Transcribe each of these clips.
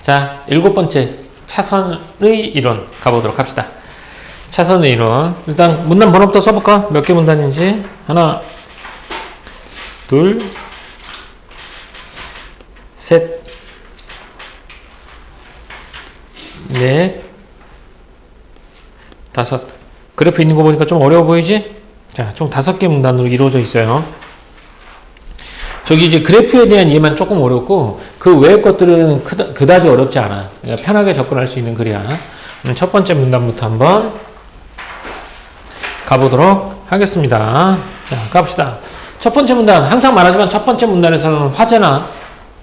자, 7번째 차선의 이론 가보도록 합시다. 차선의 이론. 일단 문단 번호부터 써볼까? 몇 개 문단인지. 하나, 둘, 셋, 넷, 다섯. 그래프 있는 거 보니까 좀 어려워 보이지? 자, 총 5개 문단으로 이루어져 있어요. 저기 이제 그래프에 대한 이해만 조금 어렵고 그 외의 것들은 그다지 어렵지 않아. 그러니까 편하게 접근할 수 있는 글이야. 첫 번째 문단부터 한번 가보도록 하겠습니다. 자, 가봅시다. 첫 번째 문단, 항상 말하지만 첫 번째 문단에서는 화제나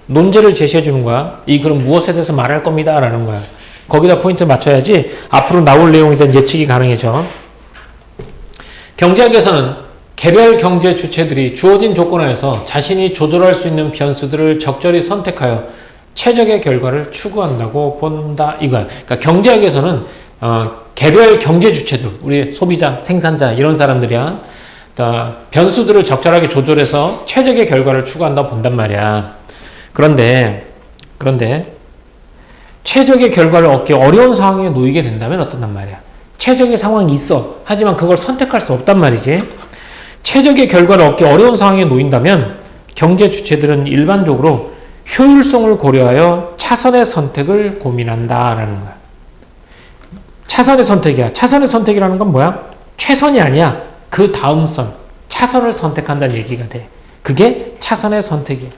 논제를 제시해 주는 거야. 이 글은 무엇에 대해서 말할 겁니다 라는 거야. 거기다 포인트 맞춰야지 앞으로 나올 내용에 대한 예측이 가능해져. 경제학에서는 개별 경제 주체들이 주어진 조건하에서 자신이 조절할 수 있는 변수들을 적절히 선택하여 최적의 결과를 추구한다고 본다 이거야. 그러니까 경제학에서는 개별 경제 주체들, 우리 소비자, 생산자 이런 사람들이야. 변수들을 적절하게 조절해서 최적의 결과를 추구한다고 본단 말이야. 그런데 최적의 결과를 얻기 어려운 상황에 놓이게 된다면 어떤단 말이야. 최적의 상황이 있어. 하지만 그걸 선택할 수 없단 말이지. 최적의 결과를 얻기 어려운 상황에 놓인다면 경제 주체들은 일반적으로 효율성을 고려하여 차선의 선택을 고민한다라는 거야. 차선의 선택이야. 차선의 선택이라는 건 뭐야? 최선이 아니야. 그 다음 선. 차선을 선택한다는 얘기가 돼. 그게 차선의 선택이야.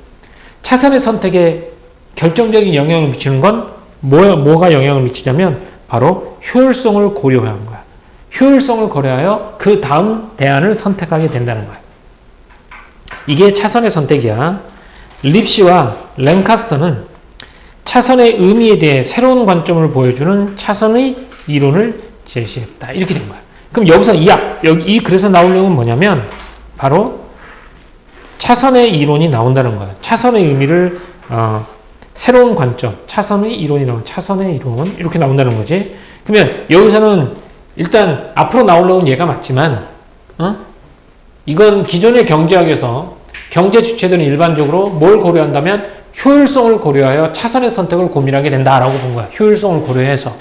차선의 선택에 결정적인 영향을 미치는 건 뭐가 영향을 미치냐면 바로 효율성을 고려한 거야. 효율성을 고려하여 그 다음 대안을 선택하게 된다는 거야. 이게 차선의 선택이야. 립시와 랭카스터는 차선의 의미에 대해 새로운 관점을 보여주는 차선의 이론을 제시했다. 이렇게 된 거야. 그럼 여기서 이 글에서 나올 내용은 뭐냐면 바로 차선의 이론이 나온다는 거야. 차선의 의미를 새로운 관점, 차선의 이론이 나온 차선의 이론 이렇게 나온다는 거지. 그러면 여기서는 일단 앞으로 나오려는 얘가 맞지만 이건 기존의 경제학에서 경제 주체들은 일반적으로 뭘 고려한다면 효율성을 고려하여 차선의 선택을 고민하게 된다라고 본 거야. 효율성을 고려해서.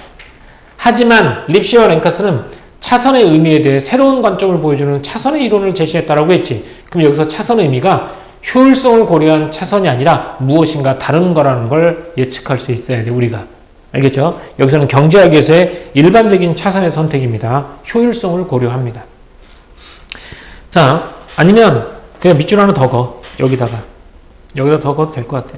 하지만 립시와 랭카스는 차선의 의미에 대해 새로운 관점을 보여주는 차선의 이론을 제시했다라고 했지. 그럼 여기서 차선의 의미가 효율성을 고려한 차선이 아니라 무엇인가 다른 거라는 걸 예측할 수 있어야 돼, 우리가. 알겠죠? 여기서는 경제학에서의 일반적인 차선의 선택입니다. 효율성을 고려합니다. 자, 아니면 그냥 밑줄 하나 더 거. 여기다 더 거도 될 것 같아.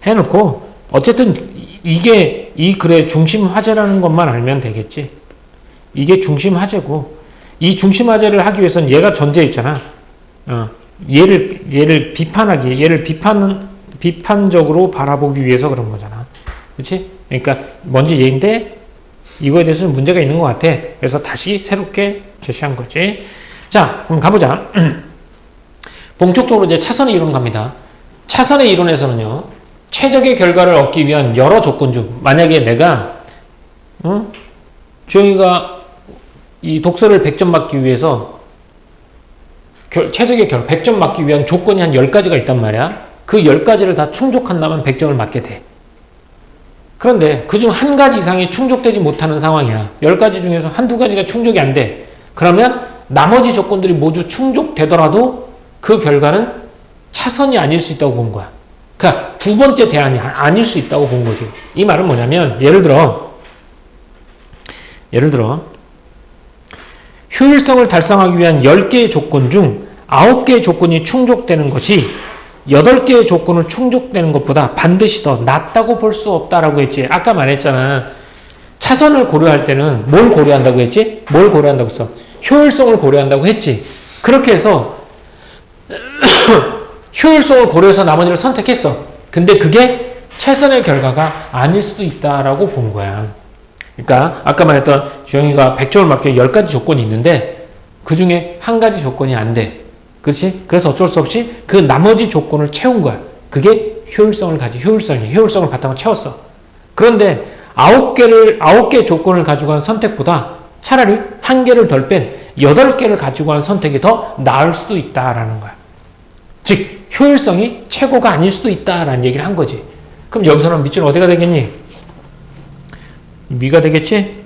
해놓고 어쨌든 이게 이 글의 중심 화제라는 것만 알면 되겠지. 이게 중심 화제고 이 중심 화제를 하기 위해서는 얘가 전제 있잖아. 얘를 비판적으로 바라보기 위해서 그런 거잖아. 그렇지? 그러니까 먼저 얘인데 이거에 대해서는 문제가 있는 것 같아. 그래서 다시 새롭게 제시한 거지. 자, 그럼 가보자. 본격적으로 이제 차선의 이론 갑니다. 차선의 이론에서는요, 최적의 결과를 얻기 위한 여러 조건 중 만약에 내가 주영이가 이 독서를 100점 받기 위해서 최적의 결과 100점 받기 위한 조건이 한 10가지가 있단 말이야. 그 10가지를 다 충족한다면 100점을 맞게 돼. 그런데 그중 한 가지 이상이 충족되지 못하는 상황이야. 10가지 중에서 한두 가지가 충족이 안 돼. 그러면 나머지 조건들이 모두 충족되더라도 그 결과는 차선이 아닐 수 있다고 본 거야. 그러니까 두 번째 대안이 아닐 수 있다고 본 거지. 이 말은 뭐냐면 예를 들어 효율성을 달성하기 위한 10개의 조건 중 9개의 조건이 충족되는 것이 8개의 조건을 충족되는 것보다 반드시 더 낫다고 볼 수 없다라고 했지. 아까 말했잖아. 차선을 고려할 때는 뭘 고려한다고 했지? 뭘 고려한다고 했어? 효율성을 고려한다고 했지. 그렇게 해서 효율성을 고려해서 나머지를 선택했어. 근데 그게 최선의 결과가 아닐 수도 있다라고 본 거야. 그러니까 아까 말했던 주영이가 100점을 맞기 위해 10가지 조건이 있는데 그 중에 한 가지 조건이 안 돼. 그렇지? 그래서 어쩔 수 없이 그 나머지 조건을 채운 거야. 그게 효율성을 바탕으로 채웠어. 그런데 9개의 조건을 가지고 한 선택보다 차라리 한 개를 덜 뺀 8개를 가지고 한 선택이 더 나을 수도 있다라는 거야. 즉 효율성이 최고가 아닐 수도 있다라는 얘기를 한 거지. 그럼 여기서는 밑줄은 어디가 되겠니? 미가 되겠지?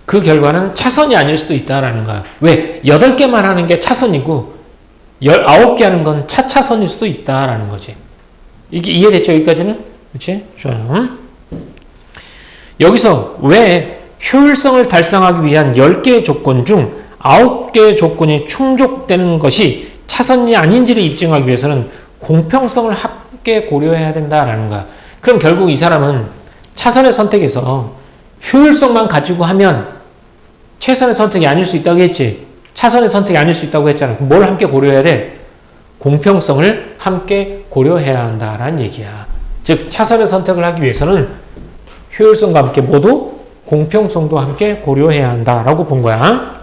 그 결과는 차선이 아닐 수도 있다라는 거야. 왜? 8개만 하는 게 차선이고 19개 하는 건 차차선일 수도 있다라는 거지. 이게 이해됐죠? 여기까지는? 그렇지? 좋아요. 여기서 왜 효율성을 달성하기 위한 10개의 조건 중 9개의 조건이 충족되는 것이 차선이 아닌지를 입증하기 위해서는 공평성을 함께 고려해야 된다라는 거야. 그럼 결국 이 사람은 차선의 선택에서 효율성만 가지고 하면 최선의 선택이 아닐 수 있다고 했지. 차선의 선택이 아닐 수 있다고 했잖아. 그럼 뭘 함께 고려해야 돼? 공평성을 함께 고려해야 한다라는 얘기야. 즉 차선의 선택을 하기 위해서는 효율성과 함께 모두 공평성도 함께 고려해야 한다라고 본 거야.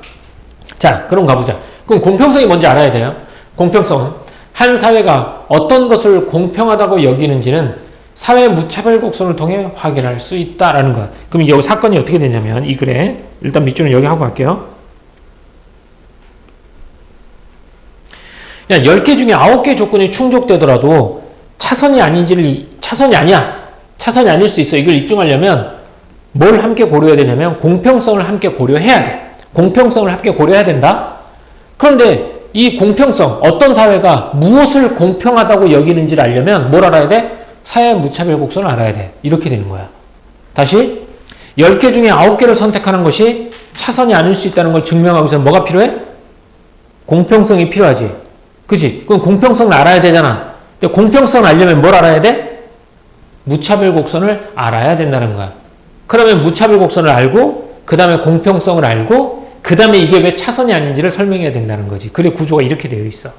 자, 그럼 가보자. 그럼 공평성이 뭔지 알아야 돼요. 공평성은 한 사회가 어떤 것을 공평하다고 여기는지는 사회 무차별 곡선을 통해 확인할 수 있다라는 거야. 그럼 여기 사건이 어떻게 되냐면 이 글에 일단 밑줄은 여기 하고 갈게요. 야, 10개 중에 9개 조건이 충족되더라도 차선이 아닐 수 있어. 이걸 입증하려면 뭘 함께 고려해야 되냐면 공평성을 함께 고려해야 돼. 공평성을 함께 고려해야 된다. 그런데 이 공평성, 어떤 사회가 무엇을 공평하다고 여기는지를 알려면 뭘 알아야 돼? 사회 무차별 곡선을 알아야 돼. 이렇게 되는 거야. 다시 10개 중에 9개를 선택하는 것이 차선이 아닐 수 있다는 걸 증명하기 위해서 뭐가 필요해? 공평성이 필요하지. 그치? 그럼 공평성을 알아야 되잖아. 근데 공평성을 알려면 뭘 알아야 돼? 무차별 곡선을 알아야 된다는 거야. 그러면 무차별 곡선을 알고 그 다음에 공평성을 알고 그 다음에 이게 왜 차선이 아닌지를 설명해야 된다는 거지. 그래 구조가 이렇게 되어 있어.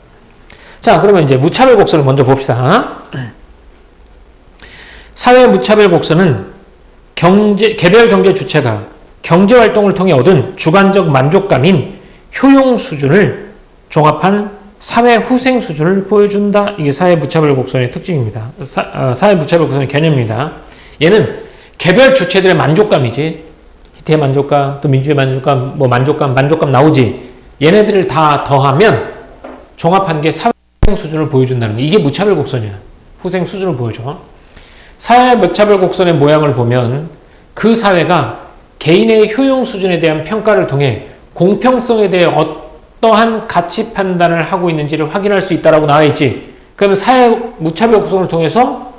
자, 그러면 이제 무차별 곡선을 먼저 봅시다. 사회 무차별 곡선은 개별 경제 주체가 경제활동을 통해 얻은 주관적 만족감인 효용 수준을 종합한 사회 후생 수준을 보여준다. 이게 사회 무차별 곡선의 특징입니다. 사회 무차별 곡선의 개념입니다. 얘는 개별 주체들의 만족감이지. 히트의 만족감, 또 민주의 만족감, 뭐 만족감 나오지. 얘네들을 다 더하면 종합한 게 사회 후생 수준을 보여준다는 거. 이게 무차별 곡선이야. 후생 수준을 보여줘. 사회 무차별 곡선의 모양을 보면 그 사회가 개인의 효용 수준에 대한 평가를 통해 공평성에 대해 어떠한 가치 판단을 하고 있는지를 확인할 수 있다라고 나와 있지. 그러면 사회 무차별 곡선을 통해서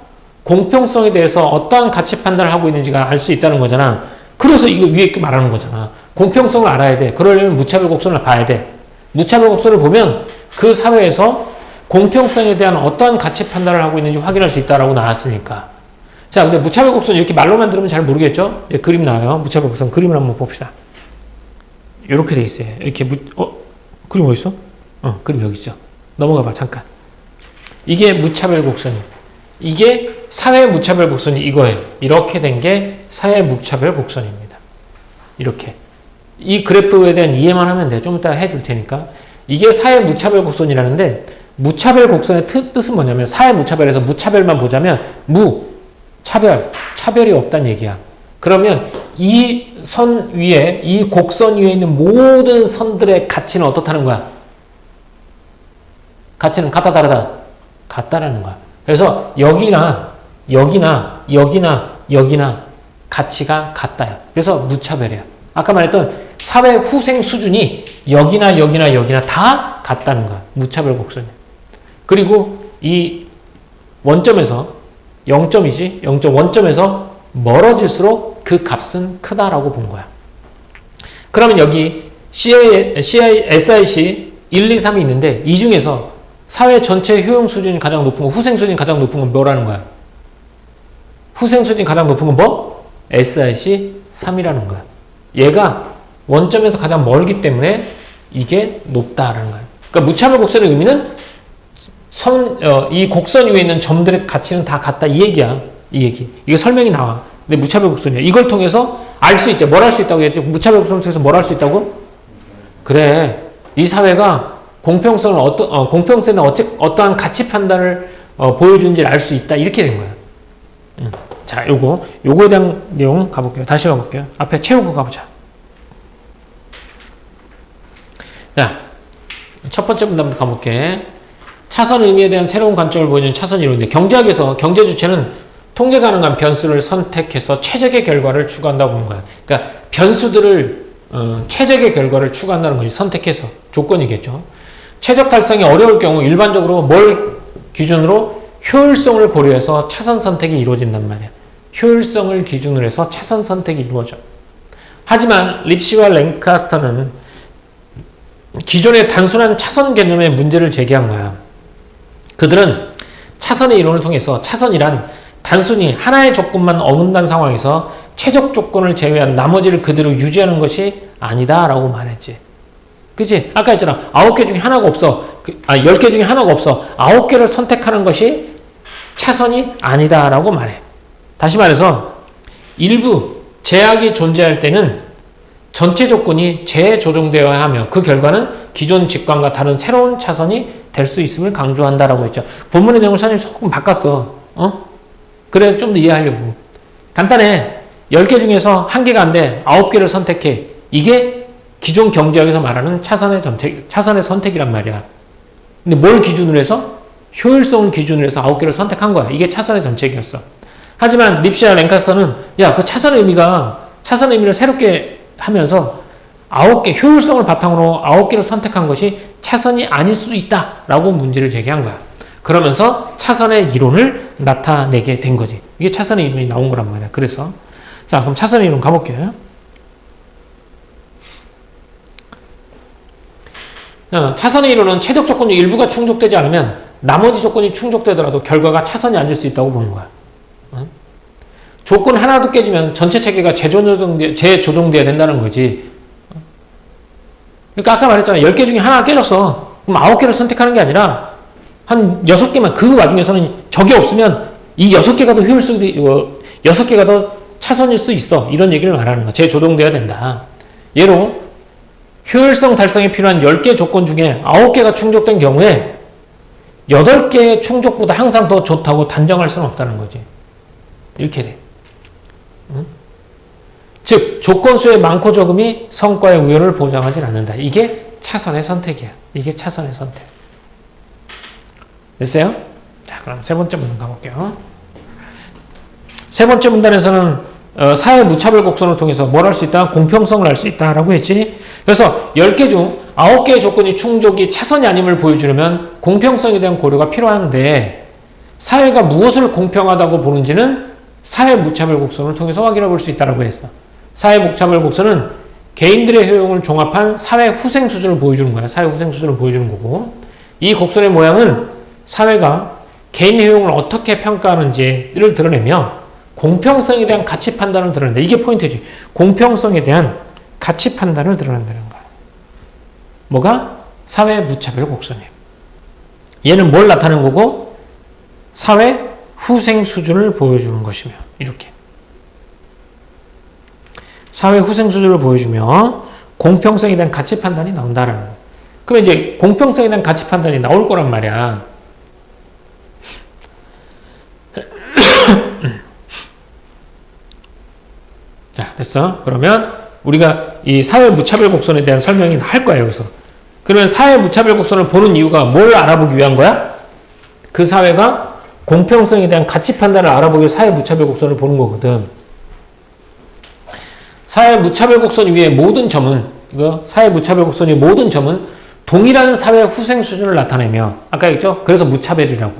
공평성에 대해서 어떠한 가치 판단을 하고 있는지가 알 수 있다는 거잖아. 그래서 이거 위에 말하는 거잖아. 공평성을 알아야 돼. 그러려면 무차별 곡선을 봐야 돼. 무차별 곡선을 보면 그 사회에서 공평성에 대한 어떠한 가치 판단을 하고 있는지 확인할 수 있다라고 나왔으니까. 자, 근데 무차별 곡선 이렇게 말로만 들으면 잘 모르겠죠? 네, 그림 나와요. 무차별 곡선 그림을 한번 봅시다. 이렇게 돼 있어요. 이렇게 그림 어디 있어? 그림 여기 있죠. 넘어가 봐 잠깐. 이게 무차별 곡선이에요. 이게 사회 무차별 곡선이 이거예요. 이렇게 된 게 사회 무차별 곡선입니다. 이렇게. 이 그래프에 대한 이해만 하면 돼. 좀 이따 해줄 테니까. 이게 사회 무차별 곡선이라는데 무차별 곡선의 뜻은 뭐냐면 사회 무차별에서 무차별만 보자면 차별이 없다는 얘기야. 그러면 이 선 위에, 이 곡선 위에 있는 모든 선들의 가치는 어떻다는 거야? 가치는 같다, 다르다? 같다라는 거야. 그래서 여기나 가치가 같다요. 그래서 무차별이야. 아까 말했던 사회 후생 수준이 여기나 다 같다는 거야. 무차별 곡선이야. 그리고 이 원점에서 0점이지? 0점 원점에서 멀어질수록 그 값은 크다라고 본 거야. 그러면 여기 SIC 1, 2, 3이 있는데 이 중에서 사회 전체 효용 수준이 가장 높은 거, 후생 수준이 가장 높은 건 뭐라는 거야? 후생 수준이 가장 높은 건 뭐? SIC 3이라는 거야. 얘가 원점에서 가장 멀기 때문에 이게 높다라는 거야. 그러니까 무차별 곡선의 의미는 이 곡선 위에 있는 점들의 가치는 다 같다. 이 얘기야. 이 얘기. 이게 설명이 나와. 근데 무차별 곡선이야. 이걸 통해서 알 수 있대. 뭘 할 수 있다고 했지? 무차별 곡선을 통해서 뭘 할 수 있다고? 그래. 이 사회가 공평성에 어떠한 가치 판단을 보여주는지를 알 수 있다. 이렇게 된 거야. 자, 요거에 대한 내용 가볼게요. 다시 가볼게요. 앞에 채우고 가보자. 자, 첫 번째 문단부터 가볼게. 차선 의미에 대한 새로운 관점을 보여주는 차선 이론인데, 경제학에서 경제 주체는 통제 가능한 변수를 선택해서 최적의 결과를 추구한다고 보는 거야. 그러니까 변수들을 최적의 결과를 추구한다는 것이 선택해서 조건이겠죠. 최적 달성이 어려울 경우 일반적으로 뭘 기준으로 효율성을 고려해서 차선 선택이 이루어진단 말이야. 효율성을 기준으로 해서 차선 선택이 이루어져. 하지만 립시와 랭카스터는 기존의 단순한 차선 개념의 문제를 제기한 거야. 그들은 차선의 이론을 통해서 차선이란 단순히 하나의 조건만 어긋난 상황에서 최적 조건을 제외한 나머지를 그대로 유지하는 것이 아니다라고 말했지. 그치? 아까 했잖아. 9개 중에 하나가 없어. 10개 중에 하나가 없어. 9개를 선택하는 것이 차선이 아니다라고 말해. 다시 말해서 일부 제약이 존재할 때는 전체 조건이 재조정되어야 하며 그 결과는 기존 직관과 다른 새로운 차선이 될 수 있음을 강조한다라고 했죠. 본문의 내용을 선생님이 조금 바꿨어. 그래 좀 더 이해하려고. 간단해. 10개 중에서 1개가 안 돼. 9개를 선택해. 이게 기존 경제학에서 말하는 차선의 선택이란 말이야. 근데 뭘 기준으로 해서? 효율성을 기준으로 해서 9개를 선택한 거야. 이게 차선의 정책이었어. 하지만 립시와 랭카스터는 그 차선의 의미를 새롭게 하면서 9개, 효율성을 바탕으로 9개를 선택한 것이 차선이 아닐 수도 있다라고 문제를 제기한 거야. 그러면서 차선의 이론을 나타내게 된 거지. 이게 차선의 이론이 나온 거란 말이야. 그래서 자, 그럼 차선의 이론 가볼게요. 차선의 이론은 최적 조건 중 일부가 충족되지 않으면 나머지 조건이 충족되더라도 결과가 차선이 아닐 수 있다고 보는 거야. 조건 하나도 깨지면 전체 체계가 재조정돼야 된다는 거지. 그러니까 아까 말했잖아. 10개 중에 하나가 깨졌어. 그럼 9개를 선택하는 게 아니라 한 6개만, 그 와중에서는 적이 없으면 이 6개가 더 효율성이, 6개가 더 차선일 수 있어. 이런 얘기를 말하는 거야. 재조정돼야 된다. 예로 효율성 달성에 필요한 10개 조건 중에 9개가 충족된 경우에 8개의 충족보다 항상 더 좋다고 단정할 수는 없다는 거지. 이렇게 돼. 즉 조건수의 많고 적음이 성과의 우열을 보장하지 않는다. 이게 차선의 선택이야. 이게 차선의 선택. 됐어요? 자, 그럼 세 번째 문단 가볼게요. 세 번째 문단에서는 사회 무차별 곡선을 통해서 뭘 할 수 있다? 공평성을 알 수 있다라고 했지. 그래서 10개 중 9개의 조건이 충족이 차선이 아님을 보여주려면 공평성에 대한 고려가 필요한데, 사회가 무엇을 공평하다고 보는지는 사회 무차별 곡선을 통해서 확인해 볼 수 있다고 했어. 사회 무차별 곡선은 개인들의 효용을 종합한 사회 후생 수준을 보여주는 거야. 사회 후생 수준을 보여주는 거고, 이 곡선의 모양은 사회가 개인의 효용을 어떻게 평가하는지를 드러내며 공평성에 대한 가치 판단을 드러낸다. 이게 포인트지. 공평성에 대한 가치 판단을 드러낸다는 거야. 뭐가? 사회 무차별 곡선이에요. 얘는 뭘 나타내는 거고? 사회 후생 수준을 보여주는 것이며, 이렇게. 사회 후생 수준을 보여주며 공평성에 대한 가치 판단이 나온다라는 거야. 그러면 이제 공평성에 대한 가치 판단이 나올 거란 말이야. 자, 됐어. 그러면 우리가 이 사회 무차별 곡선에 대한 설명이 할 거야, 여기서. 그러면 사회 무차별 곡선을 보는 이유가 뭘 알아보기 위한 거야? 그 사회가 공평성에 대한 가치 판단을 알아보기 위해 사회 무차별 곡선을 보는 거거든. 사회 무차별 곡선 위의 모든 점은, 사회 무차별 곡선 위의 모든 점은 동일한 사회 후생 수준을 나타내며, 아까 했죠? 그래서 무차별이라고.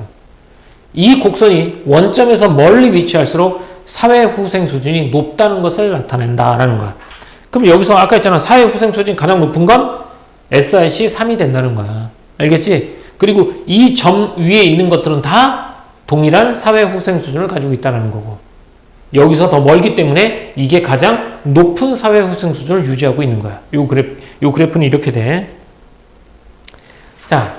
이 곡선이 원점에서 멀리 위치할수록 사회 후생 수준이 높다는 것을 나타낸다라는 거야. 그럼 여기서 아까 했잖아. 사회 후생 수준이 가장 높은 건 SIC 3이 된다는 거야. 알겠지? 그리고 이 점 위에 있는 것들은 다 동일한 사회 후생 수준을 가지고 있다는 거고. 여기서 더 멀기 때문에 이게 가장 높은 사회 후생 수준을 유지하고 있는 거야. 요 그래프는 이렇게 돼. 자,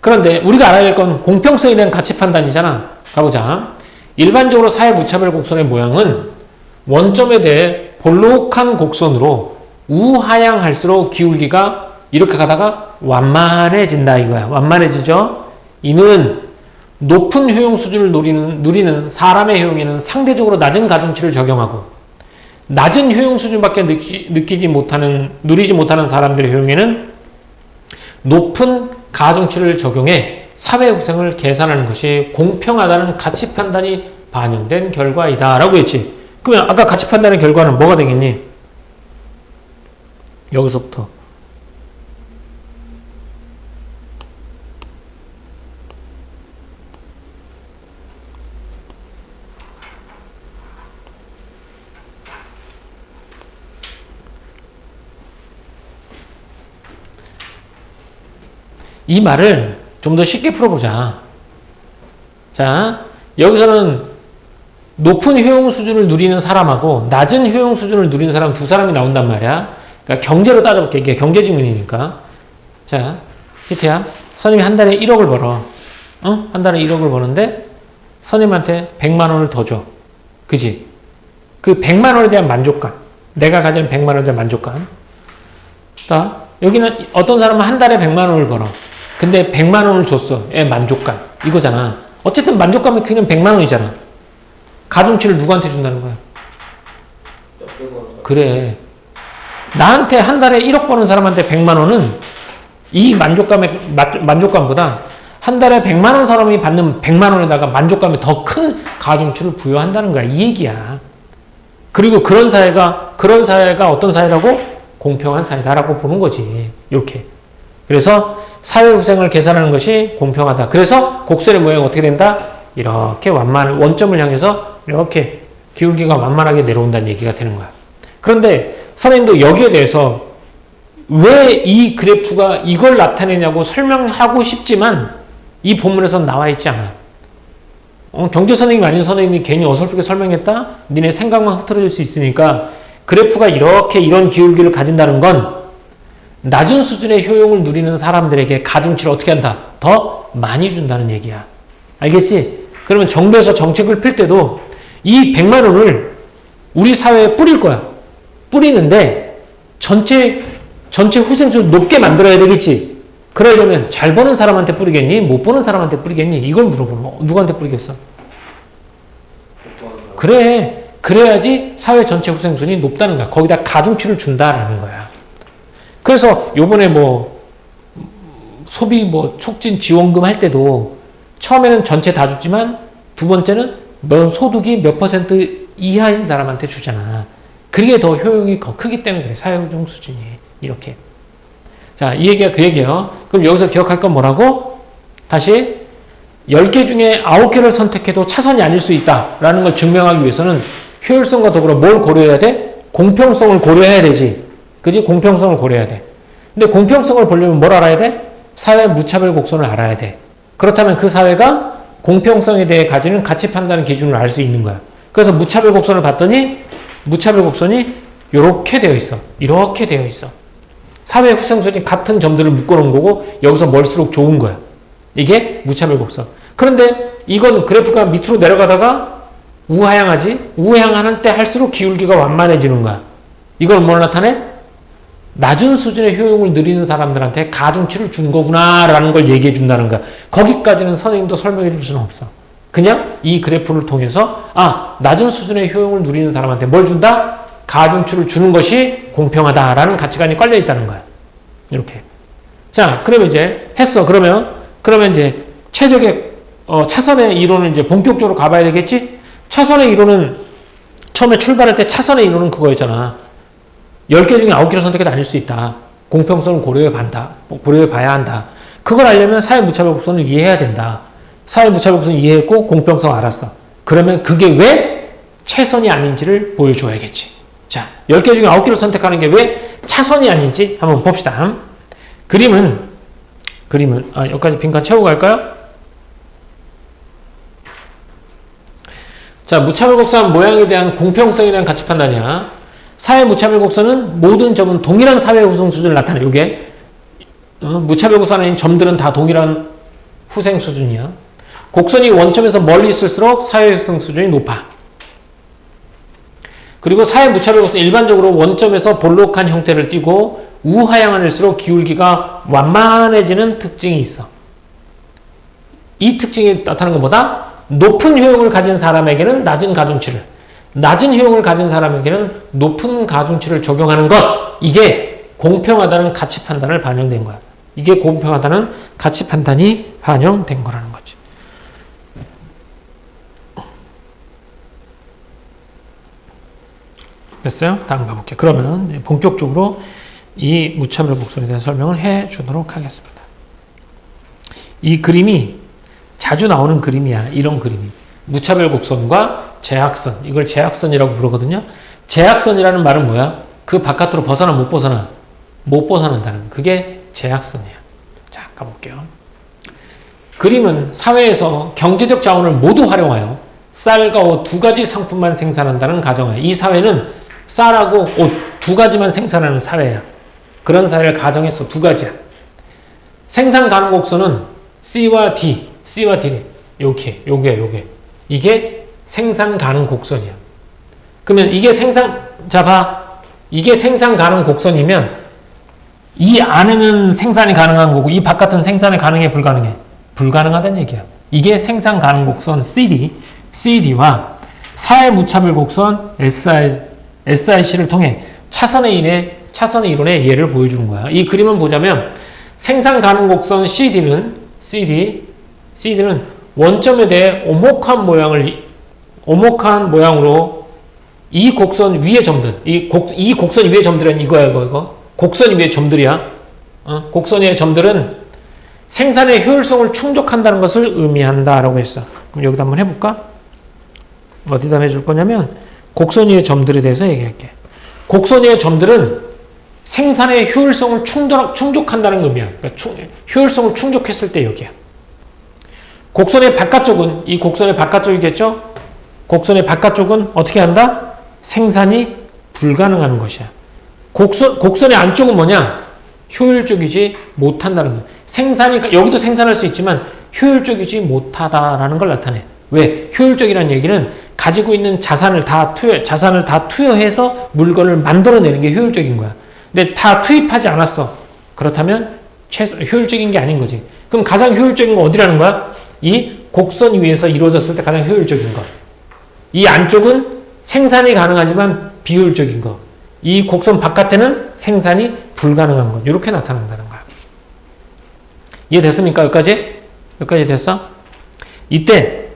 그런데 우리가 알아야 할 건 공평성에 대한 가치 판단이잖아. 가보자. 일반적으로 사회 무차별 곡선의 모양은 원점에 대해 볼록한 곡선으로 우하향할수록 기울기가 이렇게 가다가 완만해진다 이거야. 완만해지죠? 이는 높은 효용 수준을 누리는 사람의 효용에는 상대적으로 낮은 가중치를 적용하고 낮은 효용 수준밖에 누리지 못하는 사람들의 효용에는 높은 가중치를 적용해 사회 후생을 계산하는 것이 공평하다는 가치 판단이 반영된 결과이다 라고 했지. 그러면 아까 가치 판단의 결과는 뭐가 되겠니? 여기서부터 이 말을 좀 더 쉽게 풀어보자. 자, 여기서는 높은 효용 수준을 누리는 사람하고 낮은 효용 수준을 누리는 사람 두 사람이 나온단 말이야. 그러니까 경제로 따져볼게. 이게 경제 질문이니까. 자, 히트야. 선생님이 한 달에 1억을 벌어. 한 달에 1억을 버는데 선생님한테 100만 원을 더 줘. 그지? 그 100만 원에 대한 만족감. 내가 가진 100만 원에 대한 만족감. 자, 여기는 어떤 사람은 한 달에 100만 원을 벌어. 근데 100만 원을 줬어. 만족감. 이거잖아. 어쨌든 만족감이 그냥 100만 원이잖아. 가중치를 누구한테 준다는 거야? 그래. 나한테 한 달에 1억 버는 사람한테 100만 원은 이 만족감보다 한 달에 100만 원 사람이 받는 100만 원에다가 만족감이 더 큰 가중치를 부여한다는 거야. 이 얘기야. 그리고 그런 사회가 어떤 사회라고? 공평한 사회다라고 보는 거지. 이렇게. 그래서 사회후생을 계산하는 것이 공평하다. 그래서 곡선의 모양이 어떻게 된다? 이렇게 원점을 향해서 이렇게 기울기가 완만하게 내려온다는 얘기가 되는 거야. 그런데 선생님도 여기에 대해서 왜 이 그래프가 이걸 나타내냐고 설명하고 싶지만 이 본문에서는 나와 있지 않아. 경제 선생님이 아닌 선생님이 괜히 어설프게 설명했다? 니네 생각만 흐트러질 수 있으니까 그래프가 이런 기울기를 가진다는 건 낮은 수준의 효용을 누리는 사람들에게 가중치를 어떻게 한다? 더 많이 준다는 얘기야. 알겠지? 그러면 정부에서 정책을 펼 때도 이 100만 원을 우리 사회에 뿌릴 거야. 뿌리는데 전체 후생수를 높게 만들어야 되겠지. 그러려면 잘 버는 사람한테 뿌리겠니? 못 버는 사람한테 뿌리겠니? 이걸 물어보는 거. 누구한테 뿌리겠어? 그래. 그래야지 사회 전체 후생순이 높다는 거야. 거기다 가중치를 준다라는 거야. 그래서 요번에 소비 촉진 지원금 할 때도 처음에는 전체 다 줬지만 두 번째는 소득이 몇 퍼센트 이하인 사람한테 주잖아. 그게 더 효용이 더 크기 때문에 그래. 사회적 수준이. 이렇게. 자, 이 얘기가 그 얘기예요. 그럼 여기서 기억할 건 뭐라고? 다시 10개 중에 9개를 선택해도 차선이 아닐 수 있다라는 걸 증명하기 위해서는 효율성과 더불어 뭘 고려해야 돼? 공평성을 고려해야 되지. 그지? 공평성을 고려해야 돼. 근데 공평성을 보려면 뭘 알아야 돼? 사회 무차별 곡선을 알아야 돼. 그렇다면 그 사회가 공평성에 대해 가지는 가치 판단 기준을 알 수 있는 거야. 그래서 무차별 곡선을 봤더니 무차별 곡선이 이렇게 되어 있어. 이렇게 되어 있어. 사회 후생수준이 같은 점들을 묶어놓은 거고 여기서 멀수록 좋은 거야. 이게 무차별 곡선. 그런데 이건 그래프가 밑으로 내려가다가 우하향하지? 우하향하는 때 할수록 기울기가 완만해지는 거야. 이건 뭘 나타내? 낮은 수준의 효용을 누리는 사람들한테 가중치를 준 거구나 라는 걸 얘기해 준다는 거야. 거기까지는 선생님도 설명해 줄 수는 없어. 그냥 이 그래프를 통해서 낮은 수준의 효용을 누리는 사람한테 뭘 준다? 가중치를 주는 것이 공평하다라는 가치관이 깔려 있다는 거야. 이렇게. 자, 그러면 이제 했어. 그러면 이제 최적의 차선의 이론을 이제 본격적으로 가봐야 되겠지? 차선의 이론은 처음에 출발할 때 차선의 이론은 그거였잖아. 10개 중에 9개를 선택해도 아닐 수 있다. 공평성을 고려해 봐야 한다. 그걸 알려면 사회 무차별 곡선을 이해해야 된다. 사회 무차별 곡선을 이해했고 공평성 알았어. 그러면 그게 왜 최선이 아닌지를 보여줘야겠지. 자, 10개 중에 9개를 선택하는 게 왜 차선이 아닌지 한번 봅시다. 그림은 여기까지 빈칸 채우고 갈까요? 자, 무차별 곡선 모양에 대한 공평성에 대한 가치 판단이야. 사회 무차별 곡선은 모든 점은 동일한 사회 후생 수준을 나타내. 이게 무차별 곡선 아닌 점들은 다 동일한 후생 수준이야. 곡선이 원점에서 멀리 있을수록 사회 후생 수준이 높아. 그리고 사회 무차별 곡선은 일반적으로 원점에서 볼록한 형태를 띠고 우하향할수록 기울기가 완만해지는 특징이 있어. 이 특징이 나타나는 것보다 높은 효용을 가진 사람에게는 낮은 가중치를, 낮은 효용을 가진 사람에게는 높은 가중치를 적용하는 것, 이게 공평하다는 가치 판단을 반영된 거야. 이게 공평하다는 가치 판단이 반영된 거라는 거지. 됐어요? 다음 가볼게요. 그러면 본격적으로 이 무차별 곡선에 대한 설명을 해 주도록 하겠습니다. 이 그림이 자주 나오는 그림이야. 이런 그림이. 무차별 곡선과 제약선. 이걸 제약선이라고 부르거든요. 제약선이라는 말은 뭐야? 그 바깥으로 벗어나 못 벗어나? 못 벗어난다는. 그게 제약선이야. 자, 가볼게요. 그림은 사회에서 경제적 자원을 모두 활용하여 쌀과 옷 두 가지 상품만 생산한다는 가정하에, 이 사회는 쌀하고 옷 두 가지만 생산하는 사회야. 그런 사회를 가정해서 두 가지야. 생산 가능 곡선은 C와 D, C와 D네. 요게. 이게 생산 가능 곡선이야. 그러면 이게 이게 생산 가능 곡선이면 이 안에는 생산이 가능한 거고 이 바깥은 생산이 가능해, 불가능해? 불가능하다는 얘기야. 이게 생산 가능 곡선 CD와 사회 무차별 곡선 SIC를 통해 차선의 이론의 예를 보여주는 거야. 이 그림을 보자면 생산 가능 곡선 CD는 원점에 대해 오목한 모양으로 이 곡선 위에 점들, 이 곡선 위에 점들은 이거야. 곡선 위에 점들이야. 곡선 위에 점들은 생산의 효율성을 충족한다는 것을 의미한다라고 했어. 그럼 여기다 한번 해볼까? 어디다 해줄 거냐면 곡선 위의 점들에 대해서 얘기할게. 곡선 위의 점들은 생산의 효율성을 충족한다는 의미야. 그러니까 효율성을 충족했을 때 여기야. 곡선의 바깥쪽은, 이 곡선의 바깥쪽이겠죠? 곡선의 바깥쪽은 어떻게 한다? 생산이 불가능한 것이야. 곡선의 안쪽은 뭐냐? 효율적이지 못한다는 거야. 여기도 생산할 수 있지만 효율적이지 못하다라는 걸 나타내. 왜? 효율적이라는 얘기는 가지고 있는 자산을 다 투여해서 물건을 만들어내는 게 효율적인 거야. 근데 다 투입하지 않았어. 그렇다면 효율적인 게 아닌 거지. 그럼 가장 효율적인 건 어디라는 거야? 이 곡선 위에서 이루어졌을 때 가장 효율적인 거. 이 안쪽은 생산이 가능하지만 비효율적인 거. 이 곡선 바깥에는 생산이 불가능한 것. 이렇게 나타난다는 거야. 이해됐습니까? 여기까지? 여기까지 됐어? 이때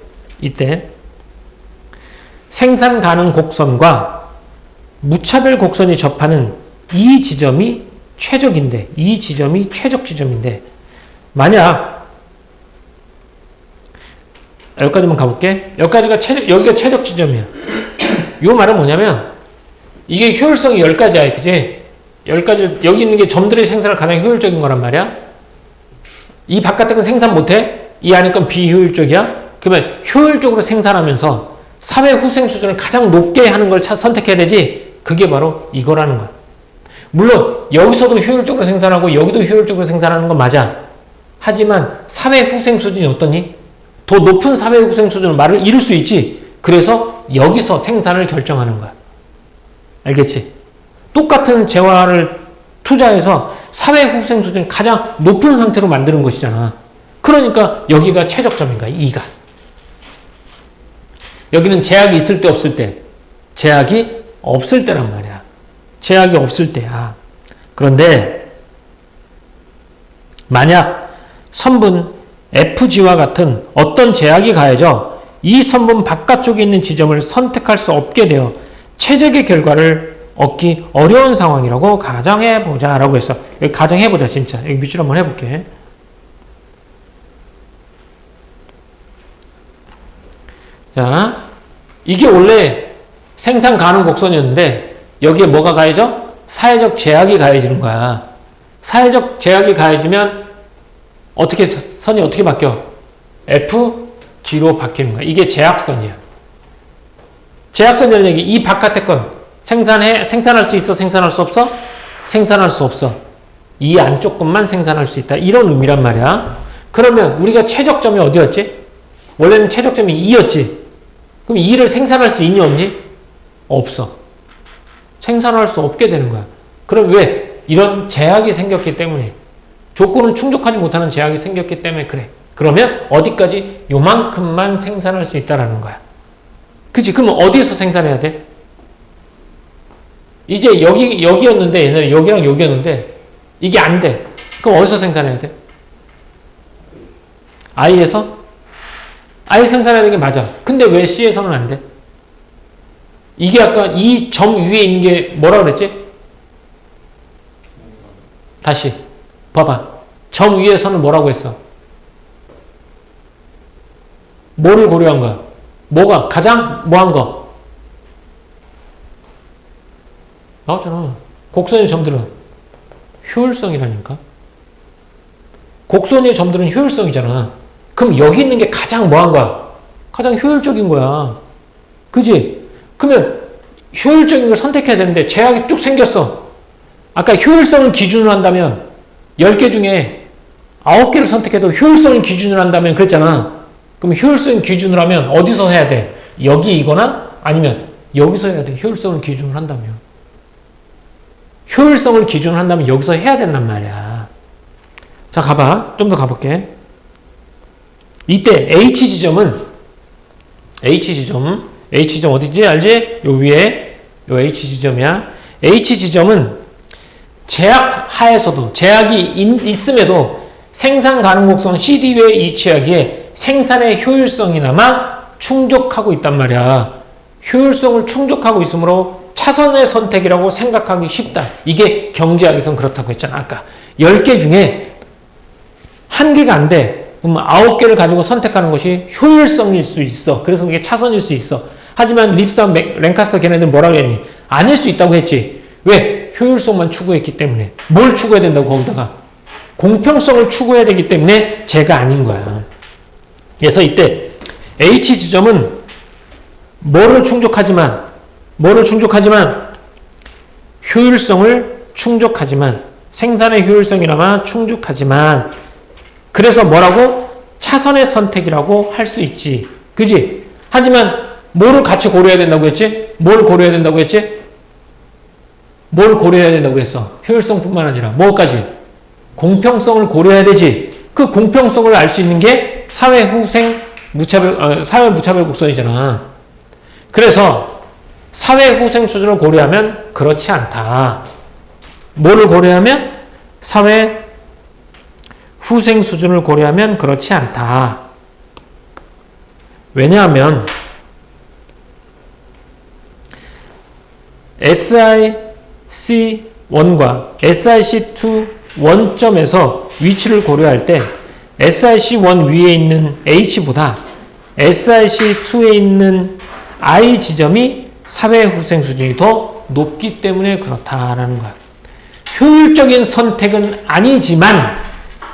생산 가능 곡선과 무차별 곡선이 접하는 이 지점이 최적인데, 이 지점이 최적 지점인데, 만약 여기까지만 가볼게. 여기가 최적 지점이야. 이 말은 뭐냐면 이게 효율성이 10가지야. 그지? 10가지, 여기 있는 게 점들의 생산을 가장 효율적인 거란 말이야. 이 바깥에 건 생산 못해? 이 안에 건 비효율적이야? 그러면 효율적으로 생산하면서 사회 후생 수준을 가장 높게 하는 걸 선택해야 되지. 그게 바로 이거라는 거야. 물론 여기서도 효율적으로 생산하고 여기도 효율적으로 생산하는 건 맞아. 하지만 사회 후생 수준이 어떠니? 더 높은 사회 후생 수준을 말을 이룰 수 있지. 그래서 여기서 생산을 결정하는 거야. 알겠지? 똑같은 재화를 투자해서 사회 후생 수준을 가장 높은 상태로 만드는 것이잖아. 그러니까 여기가 최적점인 거야. 2가. 여기는 제약이 있을 때 없을 때. 제약이 없을 때란 말이야. 제약이 없을 때야. 그런데 만약 선분 FG와 같은 어떤 제약이 가해져 이 선분 바깥쪽에 있는 지점을 선택할 수 없게 되어 최적의 결과를 얻기 어려운 상황이라고 가정해보자 라고 했어. 여기 가정해보자. 진짜 여기 밑줄 한번 해볼게. 자, 이게 원래 생산 가능 곡선이었는데 여기에 뭐가 가해져? 사회적 제약이 가해지는 거야. 사회적 제약이 가해지면 선이 어떻게 바뀌어? FG로 바뀌는 거야. 이게 제약선이야. 제약선이라는 얘기, 이 바깥의 건 생산할 수 있어? 생산할 수 없어? 생산할 수 없어. 이 안쪽 것만 생산할 수 있다. 이런 의미란 말이야. 그러면 우리가 최적점이 어디였지? 원래는 최적점이 2였지. 그럼 2를 생산할 수 있니 없니? 없어. 생산할 수 없게 되는 거야. 그럼 왜? 이런 제약이 생겼기 때문에. 조건을 충족하지 못하는 제약이 생겼기 때문에 그래. 그러면 어디까지? 요만큼만 생산할 수 있다라는 거야. 그치? 그러면 어디에서 생산해야 돼? 이제 여기였는데, 옛날에 여기랑 여기였는데, 이게 안 돼. 그럼 어디서 생산해야 돼? I에서? I 생산해야 되는 게 맞아. 근데 왜 C에서는 안 돼? 이게 아까 이 점 위에 있는 게 뭐라 그랬지? 다시 봐봐. 점 위에서는 뭐라고 했어? 뭐를 고려한 거야? 뭐가 가장 뭐한 거? 나왔잖아. 곡선의 점들은 효율성이라니까. 곡선의 점들은 효율성이잖아. 그럼 여기 있는 게 가장 뭐한 거야? 가장 효율적인 거야. 그지? 그러면 효율적인 걸 선택해야 되는데 제약이 쭉 생겼어. 아까 효율성을 기준으로 한다면 10개 중에 9개를 선택해도 효율성을 기준으로 한다면 그랬잖아. 그럼 효율성 기준으로 하면 어디서 해야 돼? 여기이거나 아니면 여기서 해야 돼. 효율성을 기준으로 한다면. 효율성을 기준으로 한다면 여기서 해야 된단 말이야. 자, 가봐. 좀 더 가볼게. 이때 H지점 어디지? 알지? 요 위에 요 H지점이야. H지점은 제약 하에서도 제약이 있음에도 생산 가능 곡선 CD 외에 위치하기에 생산의 효율성이나마 충족하고 있단 말이야. 효율성을 충족하고 있으므로 차선의 선택이라고 생각하기 쉽다. 이게 경제학에서는 그렇다고 했잖아. 아까 10개 중에 1개가 안 돼. 그럼 9개를 가지고 선택하는 것이 효율성일 수 있어. 그래서 그게 차선일 수 있어. 하지만 립스와 랭카스터 걔네들 뭐라고 했니? 아닐 수 있다고 했지. 왜? 효율성만 추구했기 때문에. 뭘 추구해야 된다고 거기다가? 공평성을 추구해야 되기 때문에 제가 아닌 거야. 그래서 이때 H지점은 뭐를 충족하지만 효율성을 충족하지만 생산의 효율성이나마 충족하지만 그래서 뭐라고? 차선의 선택이라고 할 수 있지. 그지? 하지만 뭐를 같이 고려해야 된다고 했지? 뭘 고려해야 된다고 했지? 뭘 고려해야 된다고 했어? 효율성뿐만 아니라 뭐까지? 공평성을 고려해야 되지. 그 공평성을 알 수 있는 게 사회 무차별 곡선이잖아. 그래서 사회 후생 수준을 고려하면 그렇지 않다. 뭐를 고려하면? 사회 후생 수준을 고려하면 그렇지 않다. 왜냐하면 SIC1과 SIC2 원점에서 위치를 고려할 때 SIC1 위에 있는 H보다 SIC2에 있는 I 지점이 사회 후생 수준이 더 높기 때문에 그렇다라는 거야. 효율적인 선택은 아니지만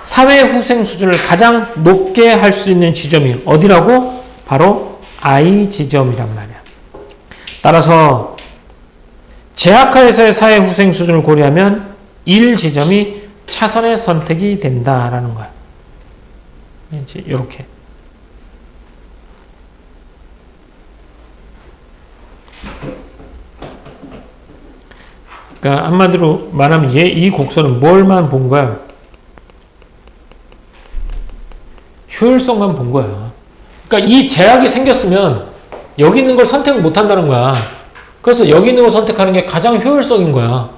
사회 후생 수준을 가장 높게 할 수 있는 지점이 어디라고? 바로 I 지점이란 말이야. 따라서 제약하에서의 사회 후생 수준을 고려하면 1지점이 차선의 선택이 된다라는 거야. 이렇게. 그러니까 한마디로 말하면 이 곡선은 뭘만 본 거야? 효율성만 본 거야. 그러니까 이 제약이 생겼으면 여기 있는 걸 선택을 못 한다는 거야. 그래서 여기 있는 걸 선택하는 게 가장 효율성인 거야.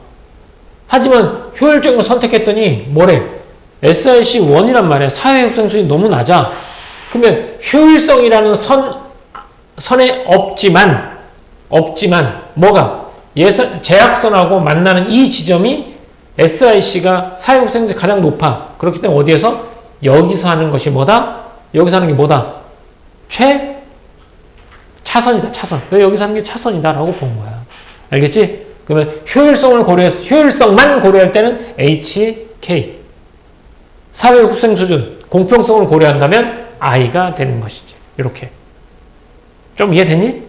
하지만 효율적인 걸 선택했더니 뭐래? SIC1이란 말이야. 사회 흡생수준이 너무 낮아. 그러면 효율성이라는 선에 없지만 뭐가? 제약선하고 만나는 이 지점이 SIC가 사회 흡생수준이 가장 높아. 그렇기 때문에 어디에서? 여기서 하는 것이 뭐다? 여기서 하는 게 뭐다? 차선이다, 차선. 왜 여기서 하는 게 차선이다라고 본 거야. 알겠지? 그러면 효율성만 고려할 때는 HK. 사회 후생 수준, 공평성을 고려한다면 I가 되는 것이지. 이렇게. 좀 이해됐니?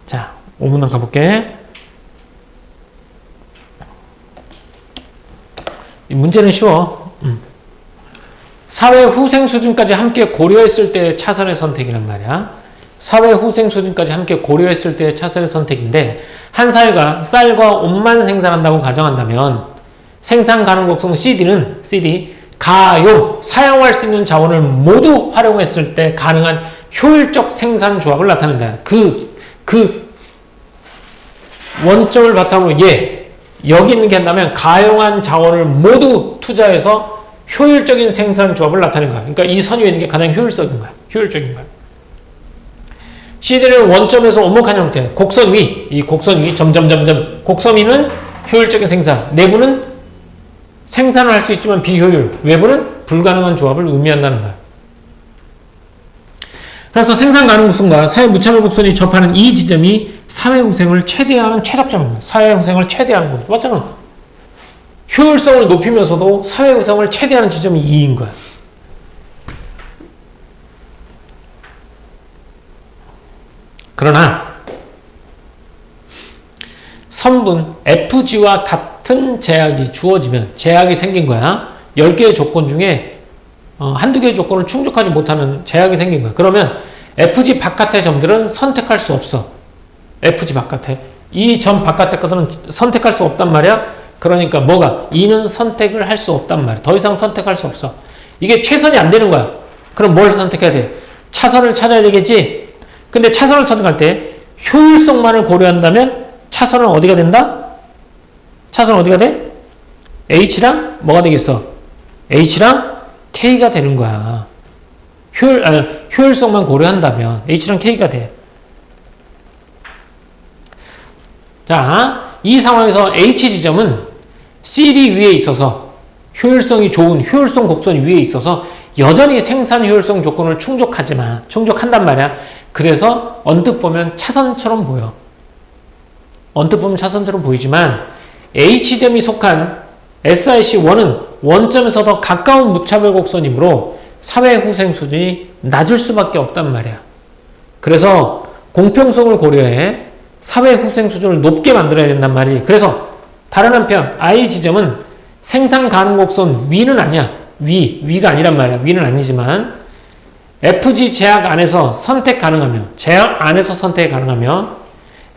자, 5문항 가볼게. 이 문제는 쉬워. 사회 후생 수준까지 함께 고려했을 때의 차선의 선택이란 말이야. 사회 후생 수준까지 함께 고려했을 때의 차선의 선택인데 한 사회가 쌀과 옷만 생산한다고 가정한다면 생산 가능 곡선 CD 가용, 사용할 수 있는 자원을 모두 활용했을 때 가능한 효율적 생산 조합을 나타낸다. 그 원점을 바탕으로 여기 있는 게 한다면 가용한 자원을 모두 투자해서 효율적인 생산 조합을 나타낸 거야. 그러니까 이 선 위에 있는 게 가장 효율적인 거야. 효율적인 거야. CD는 원점에서 오목한 형태, 곡선 위, 이 곡선 위, 점점점점, 곡선 위는 효율적인 생산, 내부는 생산을 할 수 있지만 비효율, 외부는 불가능한 조합을 의미한다는 거야. 그래서 생산 가능 곡선과 사회 무차별 곡선이 접하는 이 지점이 사회후생을 최대화하는 최적점입니다. 사회후생을 최대화하는 거죠. 맞잖아. 효율성을 높이면서도 사회후생을 최대화하는 지점이 2인 거야. 그러나 선분 FG와 같은 제약이 주어지면, 제약이 생긴 거야. 10개의 조건 중에 한두 개의 조건을 충족하지 못하는 제약이 생긴 거야. 그러면 FG 바깥의 점들은 선택할 수 없어. FG 바깥에. 이 점 바깥의 것들은 선택할 수 없단 말이야. 그러니까 뭐가? 2는 선택을 할 수 없단 말이야. 더 이상 선택할 수 없어. 이게 최선이 안 되는 거야. 그럼 뭘 선택해야 돼? 차선을 찾아야 되겠지? 근데 차선을 선택할 때 효율성만을 고려한다면 차선은 어디가 된다? 차선은 어디가 돼? H랑 뭐가 되겠어? H랑 K가 되는 거야. 효율성만 고려한다면 H랑 K가 돼. 자, 이 상황에서 H 지점은 CD 위에 있어서 효율성이 좋은 효율성 곡선 위에 있어서 여전히 생산 효율성 조건을 충족한단 말이야. 그래서 언뜻 보면 차선처럼 보여. 언뜻 보면 차선처럼 보이지만 H점이 속한 SIC1은 원점에서 더 가까운 무차별 곡선이므로 사회후생 수준이 낮을 수밖에 없단 말이야. 그래서 공평성을 고려해 사회후생 수준을 높게 만들어야 된단 말이지. 그래서 다른 한편 I 지점은 생산 가능 곡선 위는 아니야. 위가 아니란 말이야. 위는 아니지만 FG 제약 안에서 선택 가능하며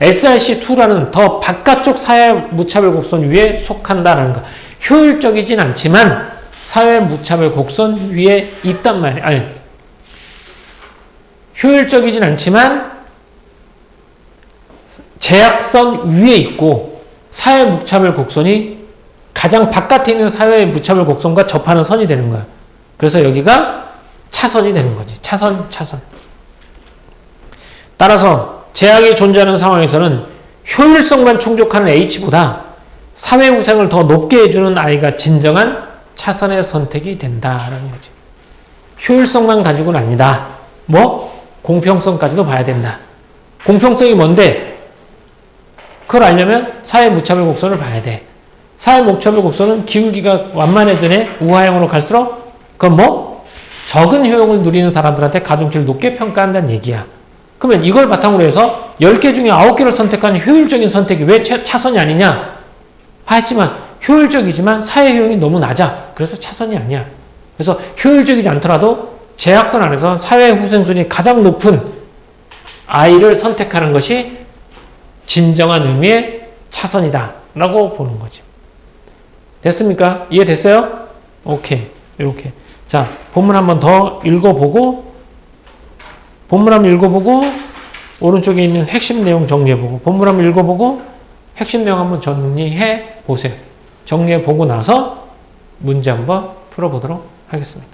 SIC2라는 더 바깥쪽 사회 무차별 곡선 위에 속한다라는 거. 효율적이진 않지만 사회 무차별 곡선 위에 있단 말이야. 아니, 효율적이진 않지만 제약선 위에 있고 사회 무차별 곡선이 가장 바깥에 있는 사회 무차별 곡선과 접하는 선이 되는 거야. 그래서 여기가 차선이 되는 거지. 차선. 따라서 제약이 존재하는 상황에서는 효율성만 충족하는 H보다 사회후생을 더 높게 해주는 I가 진정한 차선의 선택이 된다라는 거지. 효율성만 가지고는 아니다. 공평성까지도 봐야 된다. 공평성이 뭔데? 그걸 알려면 사회 무차별 곡선을 봐야 돼. 사회 무차별 곡선은 기울기가 완만해지네. 우하형으로 갈수록 그건 적은 효용을 누리는 사람들한테 가중치를 높게 평가한다는 얘기야. 그러면 이걸 바탕으로 해서 10개 중에 9개를 선택한 효율적인 선택이 왜 차선이 아니냐? 하지만 효율적이지만 사회 효용이 너무 낮아. 그래서 차선이 아니야. 그래서 효율적이지 않더라도 제약선 안에서 사회 후생 수준이 가장 높은 I를 선택하는 것이 진정한 의미의 차선이다 라고 보는 거지. 됐습니까? 이해됐어요? 오케이. 이렇게. 자, 본문 한번 더 읽어보고 오른쪽에 있는 핵심 내용 정리해보고 본문 한번 읽어보고 핵심 내용 한번 정리해 보세요. 정리해 보고 나서 문제 한번 풀어보도록 하겠습니다.